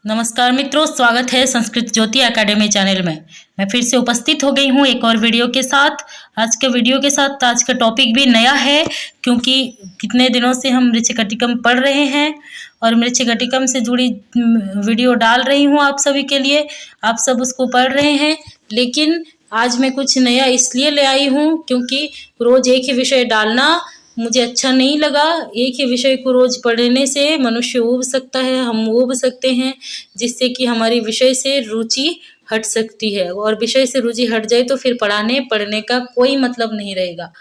नमस्कार मित्रों, स्वागत है संस्कृत ज्योति एकेडमी चैनल में। मैं फिर से उपस्थित हो गई हूँ एक और वीडियो के साथ। आज का टॉपिक भी नया है, क्योंकि कितने दिनों से हम मृच्छकटिकम पढ़ रहे हैं और मृच्छकटिकम से जुड़ी वीडियो डाल रही हूँ आप सभी के लिए। आप सब उसको पढ़ रहे हैं, लेकिन आज मैं कुछ नया इसलिए ले आई हूँ क्योंकि रोज एक ही विषय डालना मुझे अच्छा नहीं लगा। एक ही विषय को रोज पढ़ने से मनुष्य ऊब सकता है, हम ऊब सकते हैं, जिससे कि हमारी विषय से रुचि हट सकती है, और विषय से रुचि हट जाए तो फिर पढ़ने का कोई मतलब नहीं रहेगा।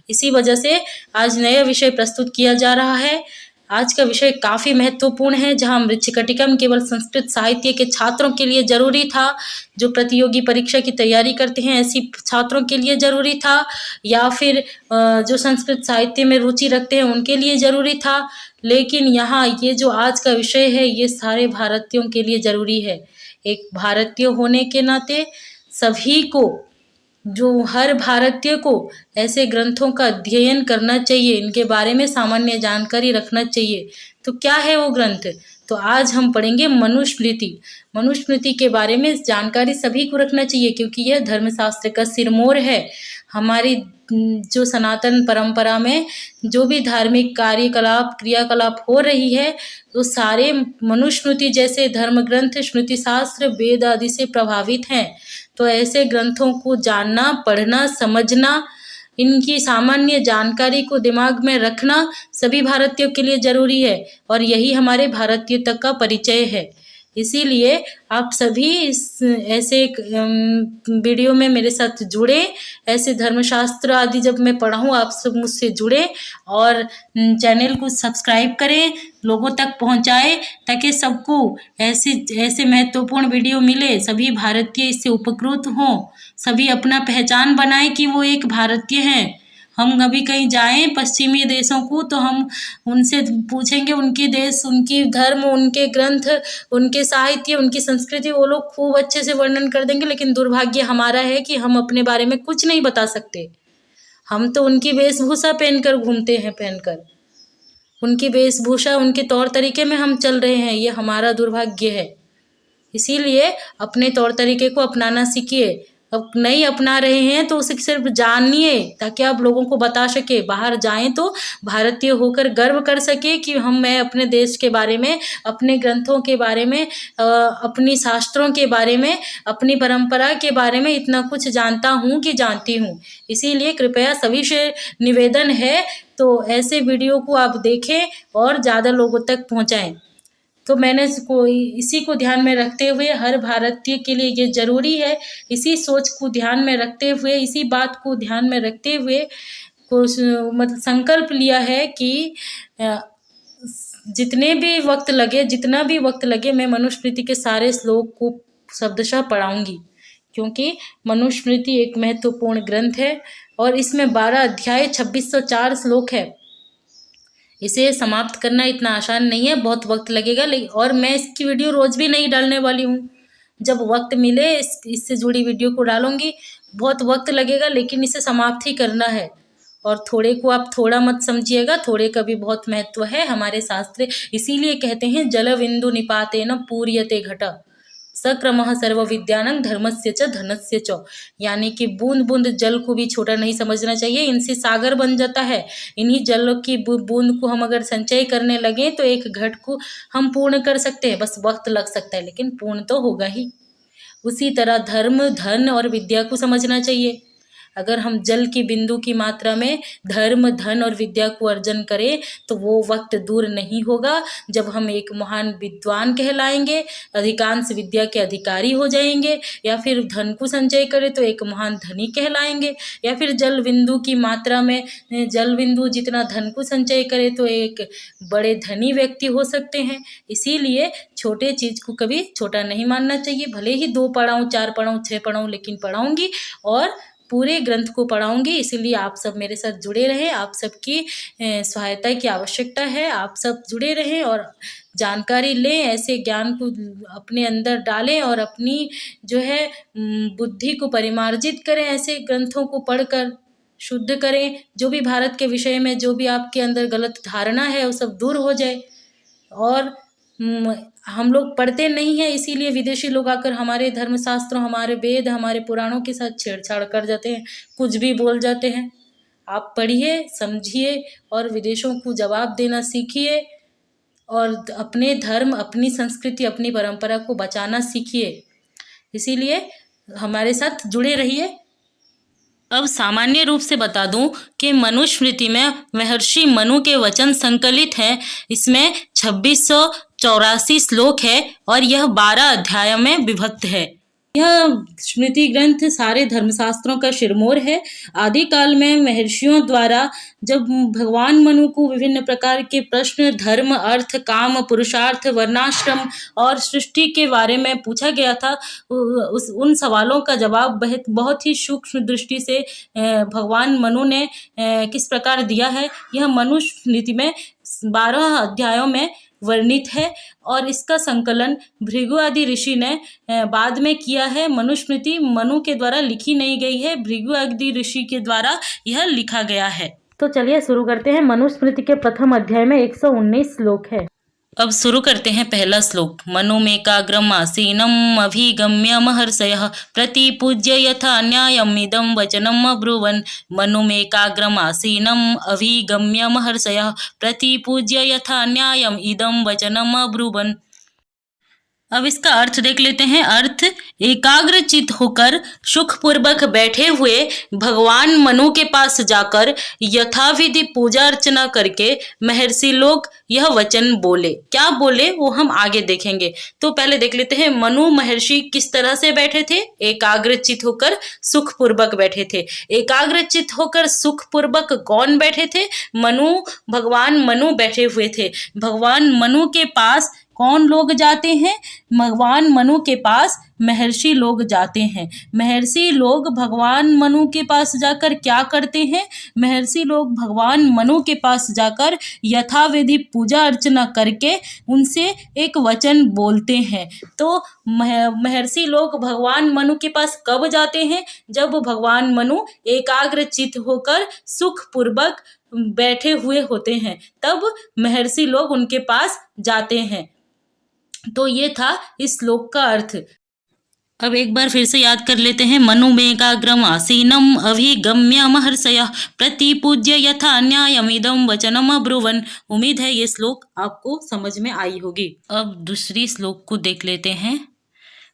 इसी वजह से आज नया विषय प्रस्तुत किया जा रहा है। आज का विषय काफ़ी महत्वपूर्ण है, जहाँ मृच्छकटिकम केवल संस्कृत साहित्य के छात्रों के लिए जरूरी था, जो प्रतियोगी परीक्षा की तैयारी करते हैं ऐसी छात्रों के लिए जरूरी था, या फिर जो संस्कृत साहित्य में रुचि रखते हैं उनके लिए जरूरी था। लेकिन यहाँ ये जो आज का विषय है ये सारे भारतीयों के लिए जरूरी है। एक भारतीय होने के नाते सभी को, जो हर भारतीय को ऐसे ग्रंथों का अध्ययन करना चाहिए, इनके बारे में सामान्य जानकारी रखना चाहिए। तो क्या है वो ग्रंथ? तो आज हम पढ़ेंगे मनुस्मृति। मनुस्मृति के बारे में जानकारी सभी को रखना चाहिए, क्योंकि यह धर्मशास्त्र का सिरमौर है। हमारी जो सनातन परंपरा में जो भी धार्मिक क्रियाकलाप हो रही है, तो सारे मनुस्मृति जैसे धर्म ग्रंथ, स्मृति शास्त्र, वेद आदि से प्रभावित हैं। तो ऐसे ग्रंथों को जानना, पढ़ना, समझना, इनकी सामान्य जानकारी को दिमाग में रखना सभी भारतीयों के लिए जरूरी है, और यही हमारे भारतीयता का परिचय है। इसीलिए आप सभी इस ऐसे वीडियो में मेरे साथ जुड़े, ऐसे धर्मशास्त्र आदि जब मैं पढ़ाऊँ आप सब मुझसे जुड़े, और चैनल को सब्सक्राइब करें, लोगों तक पहुंचाएं, ताकि सबको ऐसे महत्वपूर्ण वीडियो मिले, सभी भारतीय इससे उपकृत हों, सभी अपना पहचान बनाए कि वो एक भारतीय हैं। हम कभी कहीं जाएं पश्चिमी देशों को, तो हम उनसे पूछेंगे उनके देश, उनकी धर्म, उनके ग्रंथ, उनके साहित्य, उनकी संस्कृति, वो लोग खूब अच्छे से वर्णन कर देंगे। लेकिन दुर्भाग्य हमारा है कि हम अपने बारे में कुछ नहीं बता सकते। हम तो उनकी वेशभूषा पहनकर घूमते हैं, उनकी वेशभूषा, उनके तौर तरीके में हम चल रहे हैं। ये हमारा दुर्भाग्य है। इसीलिए अपने तौर तरीके को अपनाना सीखिए। अब नहीं अपना रहे हैं तो उसे सिर्फ जानिए, ताकि आप लोगों को बता सके। बाहर जाएं तो भारतीय होकर गर्व कर सके कि मैं अपने देश के बारे में, अपने ग्रंथों के बारे में, अपनी शास्त्रों के बारे में, अपनी परंपरा के बारे में इतना कुछ जानता हूँ कि जानती हूँ। इसीलिए कृपया सभी से निवेदन है, तो ऐसे वीडियो को आप देखें और ज़्यादा लोगों तक पहुँचाएँ। तो मैंने इसी को ध्यान में रखते हुए, हर भारतीय के लिए ये जरूरी है, इसी सोच को ध्यान में रखते हुए, इसी बात को ध्यान में रखते हुए मतलब संकल्प लिया है कि जितना भी वक्त लगे मैं मनुस्मृति के सारे श्लोक को शब्दशः पढ़ाऊंगी, क्योंकि मनुस्मृति एक महत्वपूर्ण ग्रंथ है और इसमें 12 अध्याय 2604 श्लोक है। इसे समाप्त करना इतना आसान नहीं है, बहुत वक्त लगेगा। और मैं इसकी वीडियो रोज भी नहीं डालने वाली हूँ, जब वक्त मिले इससे जुड़ी वीडियो को डालूंगी। बहुत वक्त लगेगा, लेकिन इसे समाप्त ही करना है। और थोड़े को आप थोड़ा मत समझिएगा, थोड़े का भी बहुत महत्व है। हमारे शास्त्र इसीलिए कहते हैं जलबिंदु निपातेन पूर्यते घट सक्रमः सर्व विद्यानं धर्मस्य च धनस्य च, यानी कि बूंद बूंद जल को भी छोटा नहीं समझना चाहिए, इनसे सागर बन जाता है। इन्हीं जल की बूंद को हम अगर संचय करने लगे तो एक घट को हम पूर्ण कर सकते हैं। बस वक्त लग सकता है, लेकिन पूर्ण तो होगा ही। उसी तरह धर्म, धन और विद्या को समझना चाहिए। अगर हम जल की बिंदु की मात्रा में धर्म, धन और विद्या को अर्जन करें तो वो वक्त दूर नहीं होगा जब हम एक महान विद्वान कहलाएंगे, अधिकांश विद्या के अधिकारी हो जाएंगे, या फिर धन को संचय करें तो एक महान धनी कहलाएंगे, या फिर जल बिंदु की मात्रा में जल बिंदु जितना धन को संचय करें तो एक बड़े धनी व्यक्ति हो सकते हैं। इसीलिए छोटे चीज़ को कभी छोटा नहीं मानना चाहिए। भले ही 2 पढ़ाऊँ, 4 पढ़ाऊँ, 6 पढ़ाऊँ, लेकिन पढ़ाऊँगी और पूरे ग्रंथ को पढ़ाऊंगी। इसीलिए आप सब मेरे साथ जुड़े रहें, आप सबकी सहायता की आवश्यकता है। आप सब जुड़े रहें और जानकारी लें, ऐसे ज्ञान को अपने अंदर डालें और अपनी जो है बुद्धि को परिमार्जित करें। ऐसे ग्रंथों को पढ़कर शुद्ध करें। जो भी भारत के विषय में जो भी आपके अंदर गलत धारणा है वो सब दूर हो जाए। और हम लोग पढ़ते नहीं हैं, इसीलिए विदेशी लोग आकर हमारे धर्मशास्त्रों, हमारे वेद, हमारे पुराणों के साथ छेड़छाड़ कर जाते हैं, कुछ भी बोल जाते हैं। आप पढ़िए, समझिए और विदेशों को जवाब देना सीखिए और अपने धर्म, अपनी संस्कृति, अपनी परंपरा को बचाना सीखिए। इसीलिए हमारे साथ जुड़े रहिए। अब सामान्य रूप से बता दूं कि मनुस्मृति में महर्षि मनु के वचन संकलित हैं। इसमें 2684 श्लोक है और यह 12 अध्यायों में विभक्त है। यह स्मृति ग्रंथ सारे धर्मशास्त्रों का शिरमोर है। आदिकाल में महर्षियों द्वारा जब भगवान मनु को विभिन्न प्रकार के प्रश्न धर्म, अर्थ, काम, पुरुषार्थ, वर्णाश्रम और सृष्टि के बारे में पूछा गया था, उन सवालों का जवाब बहुत ही सूक्ष्म दृष्टि से भगवान मनु ने किस प्रकार दिया है, यह मनुस्मृति में 12 अध्यायों में वर्णित है और इसका संकलन भृगु आदि ऋषि ने बाद में किया है। मनुस्मृति मनु के द्वारा लिखी नहीं गई है, भृगु आदि ऋषि के द्वारा यह लिखा गया है। तो चलिए शुरू करते हैं। मनुस्मृति के प्रथम अध्याय में 119 श्लोक है। अब शुरू करते हैं पहला श्लोक। मनुमेकाग्रम आसीनम अभिगम्य महर्षयः प्रतिपूज्य यथा न्यायम् इदं वचनम् अब्रुवन्। मनुमेकाग्रम आसीनम अभिगम्य महर्षयः प्रतिपूज्य यथा न्यायम् इदं वचनम् अब्रुवन्। अब इसका अर्थ देख लेते हैं। अर्थ, एकाग्रचित होकर सुखपूर्वक बैठे हुए भगवान मनु के पास जाकर यथाविधि पूजा अर्चना करके महर्षि लोग यह वचन बोले। क्या बोले वो हम आगे देखेंगे। तो पहले देख लेते हैं मनु महर्षि किस तरह से बैठे थे। एकाग्रचित होकर सुखपूर्वक बैठे थे। एकाग्रचित होकर सुखपूर्वक कौन बैठे थे? मनु, भगवान मनु बैठे हुए थे। भगवान मनु के पास कौन लोग जाते हैं? भगवान मनु के पास महर्षि लोग जाते हैं। महर्षि लोग भगवान मनु के पास जाकर क्या करते हैं? महर्षि लोग भगवान मनु के पास जाकर यथाविधि पूजा अर्चना करके उनसे एक वचन बोलते हैं। तो महर्षि लोग भगवान मनु के पास कब जाते हैं? जब भगवान मनु एकाग्रचित होकर सुखपूर्वक बैठे हुए होते हैं, तब महर्षि लोग उनके पास जाते हैं। तो ये था इस श्लोक का अर्थ। अब एक बार फिर से याद कर लेते हैं। मनुमेकाग्रम आसीनम अभिगम्य महर्षयः प्रतिपूज्य यथा न्यायमिदं वचनम् अब्रुवन्। उम्मीद है ये श्लोक आपको समझ में आई होगी। अब दूसरी श्लोक को देख लेते हैं।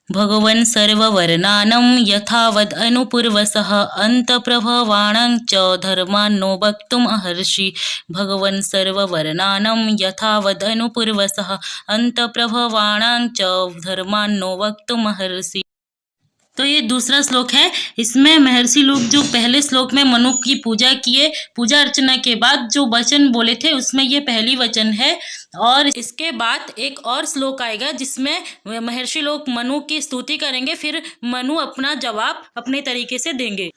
भगवन् सर्ववर्णानं यथावद् अनुपूर्वसः अन्तप्रभवाणां च धर्मान्नो वक्तुम् अर्हसि। भगवन् सर्ववर्णानं यथावद् अनुपूर्वसः अन्तप्रभवाणां च धर्मान्नो वक्तुम् अर्हसि। तो ये दूसरा श्लोक है। इसमें महर्षि लोग जो पहले श्लोक में मनु की पूजा किए, पूजा अर्चना के बाद जो वचन बोले थे उसमें ये पहली वचन है। और इसके बाद एक और श्लोक आएगा जिसमें महर्षि लोग मनु की स्तुति करेंगे, फिर मनु अपना जवाब अपने तरीके से देंगे।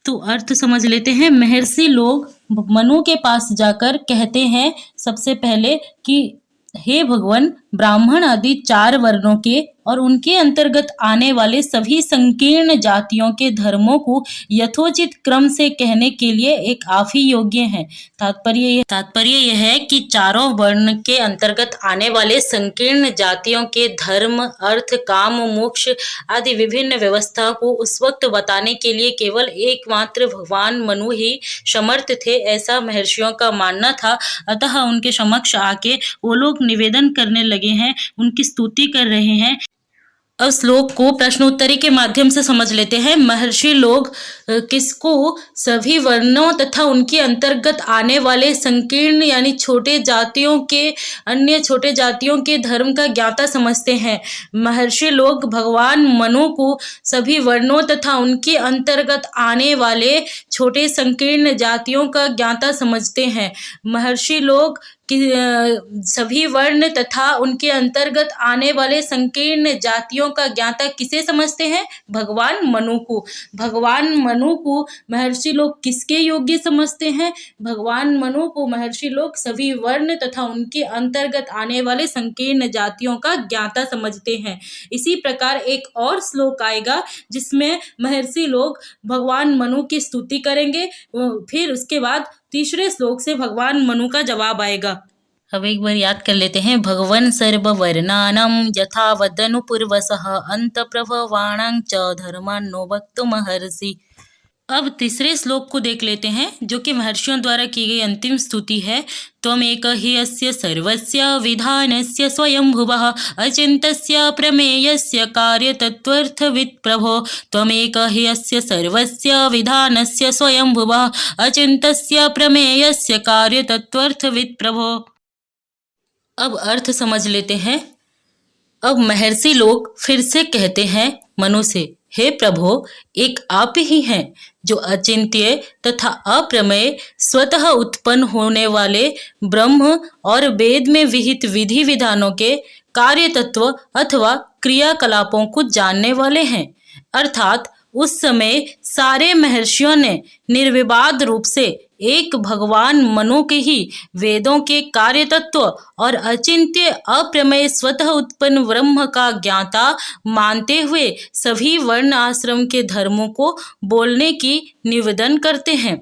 तो अर्थ समझ लेते हैं। महर्षि लोग मनु के पास जाकर कहते हैं सबसे पहले कि हे भगवान, ब्राह्मण आदि 4 वर्णों के और उनके अंतर्गत आने वाले सभी संकीर्ण जातियों के धर्मों को यथोचित क्रम से कहने के लिए एक आप ही योग्य हैं। तात्पर्य यह है कि चारों वर्ण के अंतर्गत आने वाले संकीर्ण जातियों के धर्म, अर्थ, काम, मोक्ष आदि विभिन्न व्यवस्था को उस वक्त बताने के लिए केवल एकमात्र भगवान मनु ही समर्थ थे, ऐसा महर्षियों का मानना था। अतः उनके समक्ष आके वो लोग निवेदन करने लगे हैं, उनकी स्तुति कर रहे हैं। अब श्लोक को प्रश्नोत्तरी के माध्यम से समझ लेते हैं। महर्षि लोग किसको? सभी वर्णों तथा उनके अंतर्गत आने वाले संकीर्ण यानी छोटे जातियों के, अन्य छोटे जातियों के धर्म का ज्ञाता समझते हैं। महर्षि लोग भगवान मनु को सभी वर्णों तथा उनके अंतर्गत आने वाले छोटे संकीर्ण जातियों का ज्ञाता समझते हैं। महर्षि लोग सभी वर्ण तथा उनके अंतर्गत आने वाले संकीर्ण जातियों का ज्ञाता किसे समझते हैं? भगवान मनु को। भगवान मनु को महर्षि लोग किसके योग्य समझते हैं? भगवान मनु को महर्षि लोग सभी वर्ण तथा उनके अंतर्गत आने वाले संकीर्ण जातियों का ज्ञाता समझते हैं। इसी प्रकार एक और श्लोक आएगा जिसमें महर्षि लोग भगवान मनु की स्तुति करेंगे, फिर उसके बाद तीसरे श्लोक से भगवान मनु का जवाब आएगा। अब एक बार याद कर लेते हैं। भगवन् सर्ववर्णानां यथा वदनु पूर्वसः अंतप्रभवाणां च धर्मान्नो वक्तुमर्हसि। अब तीसरे श्लोक को देख लेते हैं, जो कि महर्षियों द्वारा की गई अंतिम स्तुति है। त्वमेक हि अस्य सर्वस्य विधानस्य स्वयंभुवः अचिन्तस्य प्रमेयस्य कार्यतत्त्वर्थवित् प्रभो। त्वमेक हि अस्य सर्वस्य विधानस्य स्वयंभुवः अचिन्तस्य प्रमेयस्य कार्यतत्त्वर्थवित् प्रभो। अब अर्थ समझ लेते हैं। अब महर्षि लोग फिर से कहते हैं मनु से, हे प्रभो, एक आप ही हैं जो अचिंत्य तथा अप्रमेय स्वतः उत्पन्न होने वाले ब्रह्म और वेद में विहित विधि विधानों के कार्य तत्व अथवा क्रियाकलापों को जानने वाले हैं। अर्थात उस समय सारे महर्षियों ने निर्विवाद रूप से एक भगवान मनु के ही वेदों के कार्य तत्व और अचिंत्य अप्रमेय स्वतः उत्पन्न ब्रह्म का ज्ञाता मानते हुए सभी वर्ण आश्रम के धर्मों को बोलने की निवेदन करते हैं।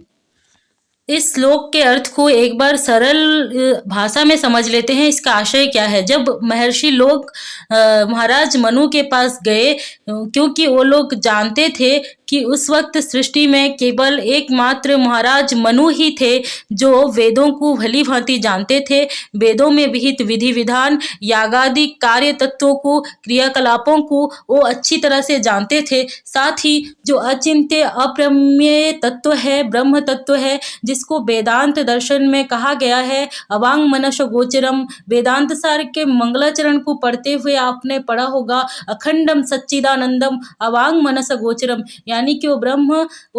इस श्लोक के अर्थ को एक बार सरल भाषा में समझ लेते हैं। इसका आशय क्या है। जब महर्षि लोग महाराज मनु के पास गए, क्योंकि वो लोग जानते थे कि उस वक्त सृष्टि में केवल एकमात्र महाराज मनु ही थे जो वेदों को भली भांति जानते थे, वेदों में विहित विधि विधान यागादि कार्य तत्वों को क्रियाकलापों को वो अच्छी तरह से जानते थे। साथ ही जो अचिंत्य अप्रमेय तत्व है, ब्रह्म तत्व है, जिसको वेदांत दर्शन में कहा गया है अवांग मनस गोचरम। वेदांत सार के मंगलाचरण को पढ़ते हुए आपने पढ़ा होगा, अखंडम सच्चिदानंदम अवांग मनस गोचरम, यानी कि वो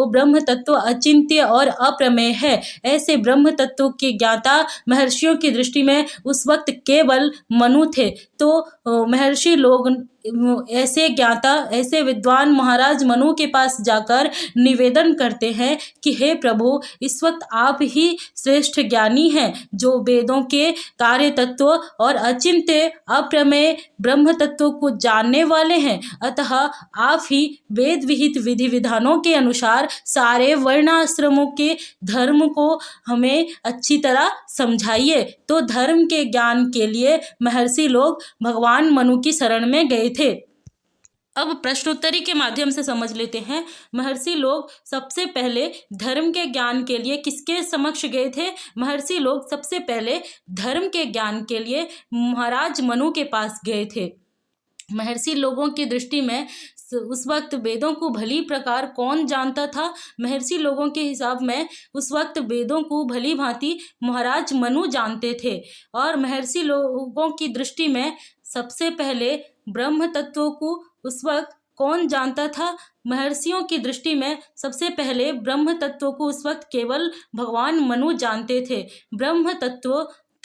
ब्रह्म तत्व अचिंत्य और अप्रमेय है। ऐसे ब्रह्म तत्व के ज्ञाता महर्षियों की दृष्टि में उस वक्त केवल मनु थे। तो महर्षि लोग ऐसे ज्ञाता, ऐसे विद्वान महाराज मनु के पास जाकर निवेदन करते हैं कि हे प्रभु, इस वक्त आप ही श्रेष्ठ ज्ञानी हैं जो वेदों के कार्य तत्व और अचिंत्य अप्रमेय ब्रह्म तत्व को जानने वाले हैं। अतः आप ही वेद विहित विधि विधानों के अनुसार सारे वर्णाश्रमों के धर्म को हमें अच्छी तरह समझाइए। तो धर्म के ज्ञान के लिए महर्षि लोग भगवान मनु की शरण में गए थे। अब प्रश्नोत्तरी के माध्यम से समझ लेते हैं। महर्षि लोग सबसे पहले धर्म के ज्ञान के लिए किसके समक्ष गए थे। महर्षि लोग सबसे पहले धर्म के ज्ञान के लिए महाराज मनु के पास गए थे। महर्षि लोगों की दृष्टि में उस वक्त वेदों को भली प्रकार कौन जानता था। महर्षि लोगों के हिसाब में उस वक्त वेदों को भली भांति महाराज मनु जानते थे। और महर्षि लोगों की दृष्टि में सबसे पहले ब्रह्म तत्वों को उस वक्त कौन जानता था। महर्षियों की दृष्टि में सबसे पहले ब्रह्म तत्वों को उस वक्त केवल भगवान मनु जानते थे। ब्रह्म तत्व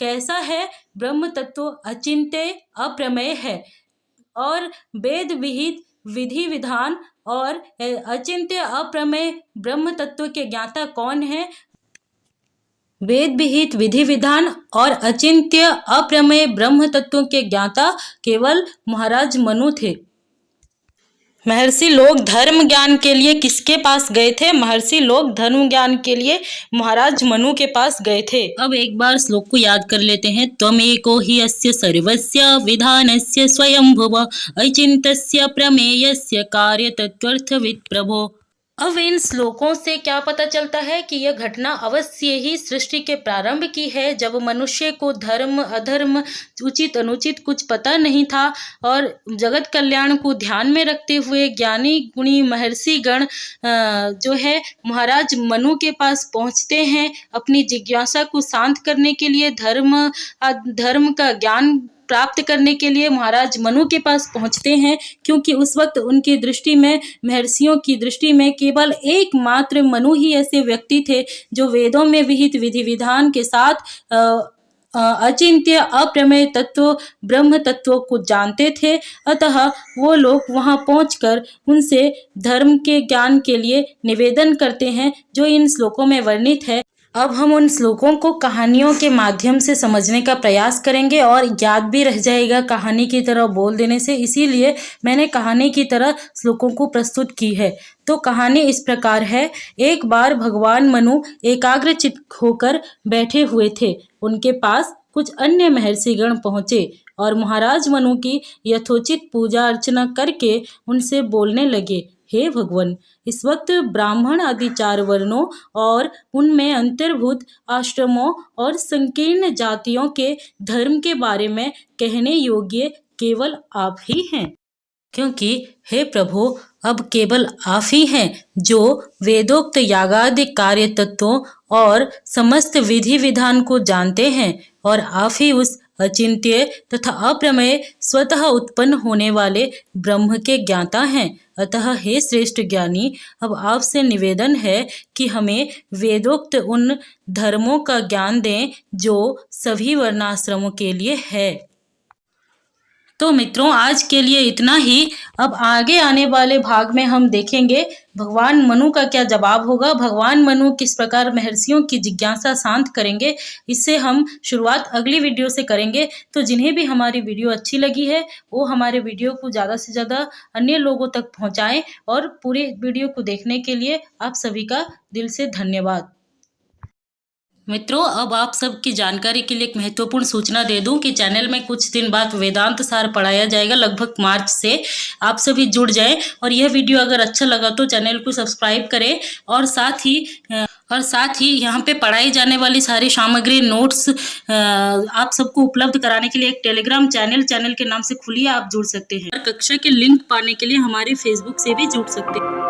कैसा है। ब्रह्म तत्व अचिंत्य अप्रमेय है और वेद विहित विधि विधान और अचिंत्य अप्रमेय ब्रह्म तत्व के ज्ञाता कौन है। वेद विहित विधि विधान और अचिंत्य अप्रमेय ब्रह्म तत्वों के ज्ञाता केवल महाराज मनु थे। महर्षि लोग धर्म ज्ञान के लिए किसके पास गए थे। महर्षि लोग धर्म ज्ञान के लिए महाराज मनु के पास गए थे। अब एक बार श्लोक को याद कर लेते हैं। त्वमेको हि अस्य सर्वस्य विधानस्य स्वयंभुव अचिन्तस्य प्रमेयस्य कार्यतत्त्वर्थवित् प्रभो। अब इन श्लोकों से क्या पता चलता है कि यह घटना अवश्य ही सृष्टि के प्रारंभ की है, जब मनुष्य को धर्म अधर्म उचित अनुचित कुछ पता नहीं था और जगत कल्याण को ध्यान में रखते हुए ज्ञानी गुणी महर्षि गण जो है महाराज मनु के पास पहुंचते हैं अपनी जिज्ञासा को शांत करने के लिए, धर्म का ज्ञान प्राप्त करने के लिए महाराज मनु के पास पहुंचते हैं। क्योंकि उस वक्त उनकी दृष्टि में, महर्षियों की दृष्टि में केवल एकमात्र मनु ही ऐसे व्यक्ति थे जो वेदों में विहित विधि विधान के साथ अचिंत्य अप्रमेय तत्व ब्रह्म तत्वों को जानते थे। अतः वो लोग वहां पहुंचकर उनसे धर्म के ज्ञान के लिए निवेदन करते हैं जो इन श्लोकों में वर्णित है। अब हम उन श्लोकों को कहानियों के माध्यम से समझने का प्रयास करेंगे और याद भी रह जाएगा कहानी की तरह बोल देने से, इसीलिए मैंने कहानी की तरह श्लोकों को प्रस्तुत की है। तो कहानी इस प्रकार है। एक बार भगवान मनु एकाग्रचित्त होकर बैठे हुए थे। उनके पास कुछ अन्य महर्षिगण पहुँचे और महाराज मनु की यथोचित पूजा अर्चना करके उनसे बोलने लगे, हे भगवान, इस वक्त ब्राह्मण आदि 4 वर्णों और उनमें अंतर्भूत आश्रमों और संकीर्ण जातियों के धर्म के बारे में कहने योग्य केवल आप ही हैं, क्योंकि हे प्रभु, अब केवल आप ही हैं जो वेदोक्त यागादि कार्य तत्वों और समस्त विधि विधान को जानते हैं और आप ही उस अचिंत्य तथा अप्रमेय स्वतः उत्पन्न होने वाले ब्रह्म के ज्ञाता हैं। अतः हे श्रेष्ठ ज्ञानी, अब आपसे निवेदन है कि हमें वेदोक्त उन धर्मों का ज्ञान दें जो सभी वर्णाश्रमों के लिए है। तो मित्रों, आज के लिए इतना ही। अब आगे आने वाले भाग में हम देखेंगे भगवान मनु का क्या जवाब होगा, भगवान मनु किस प्रकार महर्षियों की जिज्ञासा शांत करेंगे। इससे हम शुरुआत अगली वीडियो से करेंगे। तो जिन्हें भी हमारी वीडियो अच्छी लगी है वो हमारे वीडियो को ज़्यादा से ज़्यादा अन्य लोगों तक पहुँचाएँ और पूरे वीडियो को देखने के लिए आप सभी का दिल से धन्यवाद। मित्रों, अब आप सबकी जानकारी के लिए एक महत्वपूर्ण सूचना दे दूं कि चैनल में कुछ दिन बाद वेदांत सार पढ़ाया जाएगा, लगभग मार्च से। आप सभी जुड़ जाएं और यह वीडियो अगर अच्छा लगा तो चैनल को सब्सक्राइब करें और साथ ही यहाँ पे पढ़ाई जाने वाली सारी सामग्री नोट्स आप सबको उपलब्ध कराने के लिए एक टेलीग्राम चैनल के नाम से खुली है, आप जुड़ सकते हैं। और कक्षा के लिंक पाने के लिए हमारे फेसबुक से भी जुड़ सकते हैं।